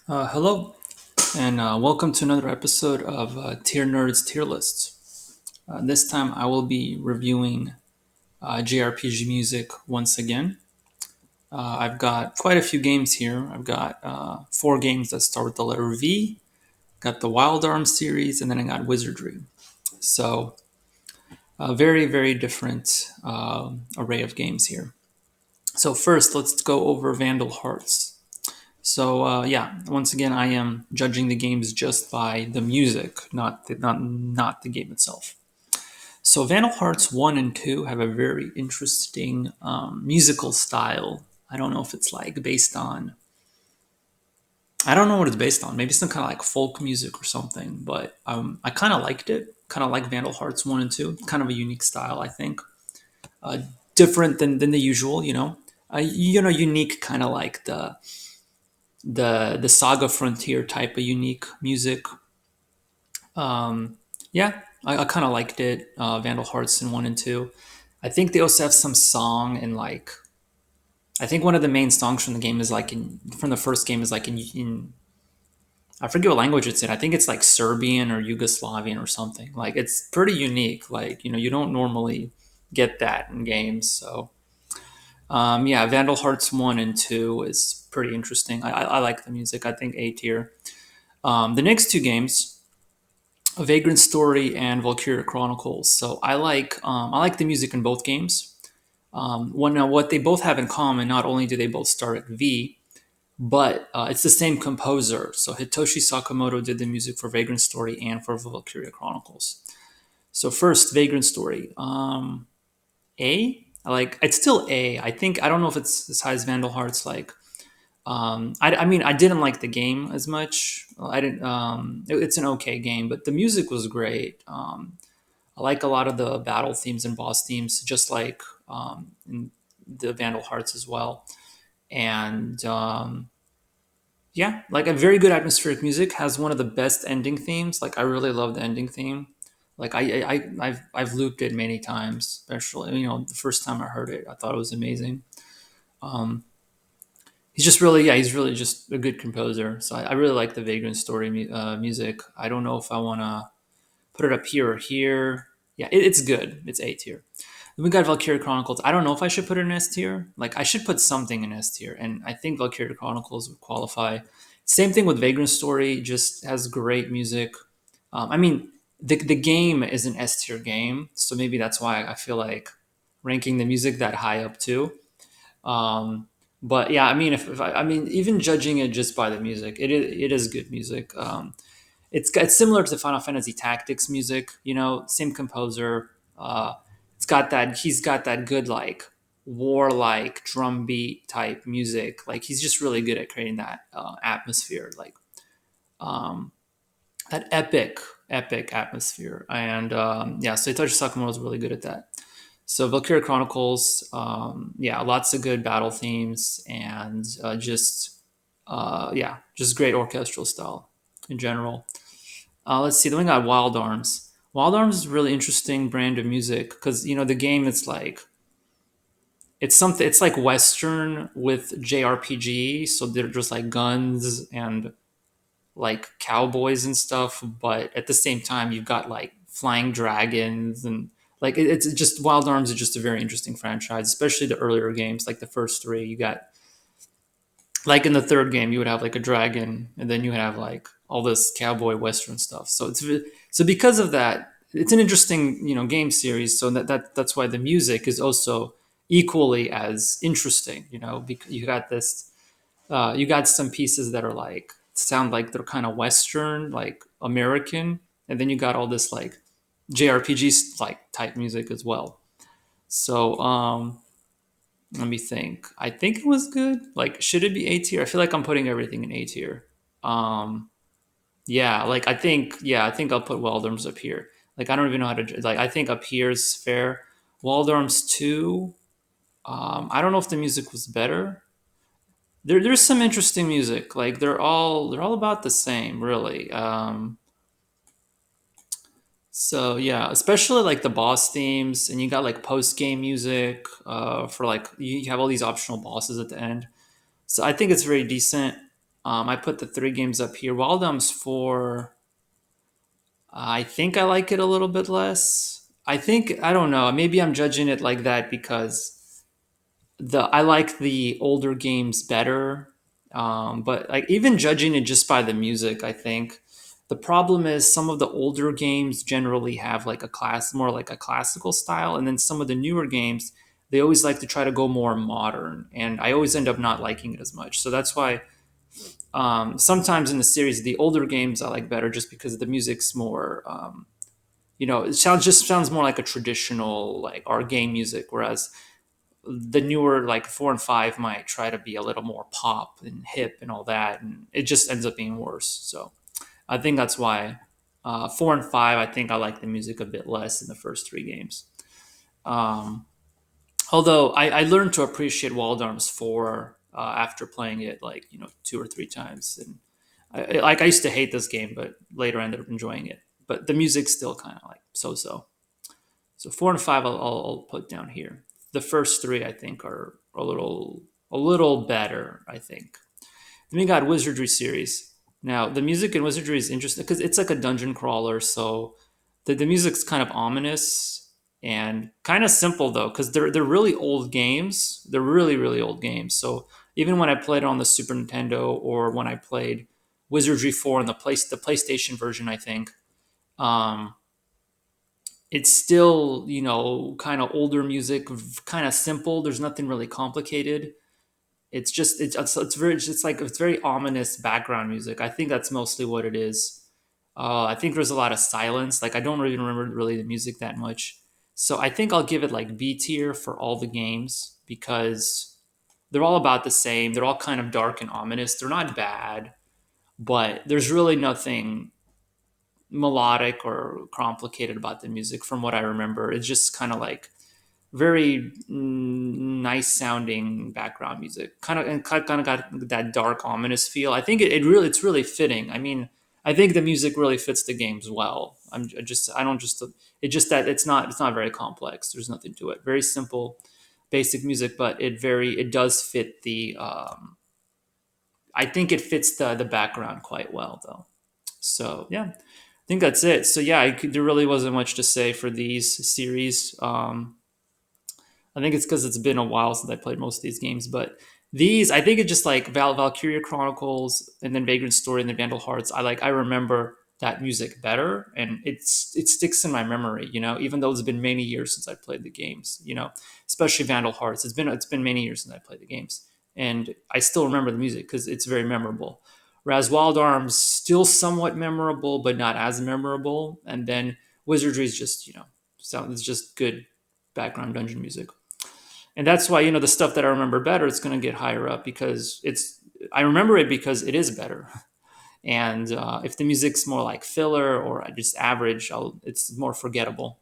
Hello, and welcome to another episode of Tier Nerds Tier Lists. This time I will be reviewing JRPG music once again. I've got quite a few games here. I've got four games that start with the letter V, got the Wild Arms series, and then I got Wizardry. So, a very, very different array of games here. So, first, let's go over Vandal Hearts. So yeah, once again, I am judging the games just by the music, not the game itself. So Vandal Hearts 1 and 2 have a very interesting musical style. I don't know if it's like based on. I don't know what it's based on. Maybe some kind of like folk music or something. But I kind of liked it. Kind of like Vandal Hearts 1 and 2. Kind of a unique style, I think. Uh, Different than the usual, you know. Unique, kind of like the Saga Frontier type of unique music. Yeah, I kind of liked it. Vandal Hearts in one and two. I think they also have some song and like I think one of the main songs from the game is like in from the first game is like in I forget what language it's in. I think it's like Serbian or Yugoslavian or something. Like it's pretty unique. Like you don't normally get that in games. So yeah, Vandal Hearts one and two is pretty interesting. I like the music. I think A tier. The next two games, a Vagrant Story and Valkyria Chronicles. So I like the music in both games. What they both have in common, not only do they both start at V, but it's the same composer. So Hitoshi Sakamoto did the music for Vagrant Story and for Valkyria Chronicles. So first, Vagrant Story. A. I like it's still A. I think I don't know if it's as high as Vandal Hearts. I mean, I didn't like the game as much. I didn't. It's an okay game, but the music was great. I like a lot of the battle themes and boss themes, just like in the Vandal Hearts as well. And yeah, like a very good atmospheric music has one of the best ending themes. Like I really love the ending theme. Like I've looped it many times, especially the first time I heard it, I thought it was amazing. Um, he's just really he's really just a good composer. So I really like the Vagrant Story music. I don't know if I want to put it up here or here. Yeah, it's good. It's A tier. Then we got Valkyria Chronicles. I don't know if I should put it in S tier. Like I should put something in S tier, and I think Valkyria Chronicles would qualify. Same thing with Vagrant Story. Just has great music. I mean, the game is an S tier game, so maybe that's why I feel like ranking the music that high up too. Um, but yeah, I mean, I mean, even judging it just by the music, it is good music. It's similar to Final Fantasy Tactics music, same composer. He's got that good like warlike drum beat type music. Like he's just really good at creating that atmosphere, like um, that epic atmosphere. And yeah, so Hitoshi Sakamoto is really good at that. So Valkyria Chronicles, yeah, lots of good battle themes and just great orchestral style in general. Let's see. Then we got Wild Arms. Wild Arms is a really interesting brand of music because the game. It's like it's something. It's like Western with JRPG. So they're just like guns and like cowboys and stuff. But at the same time, you've got like flying dragons and like it's just Wild Arms is just a very interesting franchise, especially the earlier games, like the first three. You got like in the third game you would have like a dragon and then you have like all this cowboy western stuff, so because of that it's an interesting game series, so that's why the music is also equally as interesting, because you got some pieces that are like sound like they're kind of western like American, and then you got all this like JRPG like type music as well. So let me think. I think it was good. Like, should it be A tier? I feel like I'm putting everything in A tier. Um, yeah, like I think I'll put Wildorms up here. Like, I don't even know how to like. I think up here is fair. Waldorms two. I don't know if the music was better. There's some interesting music. Like they're all about the same, really. So yeah, especially like the boss themes, and you got like post game music. For like you have all these optional bosses at the end. So I think it's very decent. I put the three games up here. Wild Arms 4, I think I like it a little bit less. I think, I don't know, maybe I'm judging it like that because the I like the older games better. But like even judging it just by the music, I think the problem is some of the older games generally have like a class more like a classical style, and then some of the newer games they always like to try to go more modern, and I always end up not liking it as much. So that's why sometimes in the series the older games I like better just because the music's more. It sounds more like a traditional like our game music, whereas the newer like 4 and 5 might try to be a little more pop and hip and all that, and it just ends up being worse. So I think that's why 4 and 5, I think I like the music a bit less in the first three games. Um, Although I learned to appreciate Wild Arms 4 after playing it like 2 or 3 times, and I used to hate this game, but later I ended up enjoying it. But the music's still kind of like so. So 4 and 5, I'll put down here. The first three, I think, are a little better. I think. Then we got Wizardry series. Now the music in Wizardry is interesting because it's like a dungeon crawler. So the music's kind of ominous and kind of simple though, because they're really old games. They're really old games. So even when I played on the Super Nintendo or when I played Wizardry 4 in the PlayStation version, I think. Um, it's still kind of older music, kind of simple. There's nothing really complicated. It's very ominous background music. I think that's mostly what it is. I think there's a lot of silence. Like I don't really remember really the music that much. So I think I'll give it like B tier for all the games because they're all about the same. They're all kind of dark and ominous. They're not bad, but there's really nothing melodic or complicated about the music from what I remember. It's just kind of like very nice sounding background music, kind of got that dark ominous feel. I think it's really fitting. I mean, I think the music really fits the games well. I don't just it's just that it's not very complex. There's nothing to it. Very simple, basic music, but it does fit the. I think it fits the background quite well though. So yeah, I think that's it. So yeah, there really wasn't much to say for these series. I think it's because it's been a while since I played most of these games, but these I think it's just like Valkyria Chronicles and then Vagrant Story and then Vandal Hearts. I remember that music better, and it sticks in my memory. Even though it's been many years since I played the games. Especially Vandal Hearts. It's been many years since I played the games, and I still remember the music because it's very memorable. Whereas Wild Arms still somewhat memorable, but not as memorable. And then Wizardry is just it's just good background dungeon music. And that's why the stuff that I remember better, it's going to get higher up because I remember it because it is better. And if the music's more like filler or just average, it's more forgettable.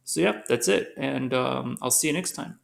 So yeah, that's it, and I'll see you next time.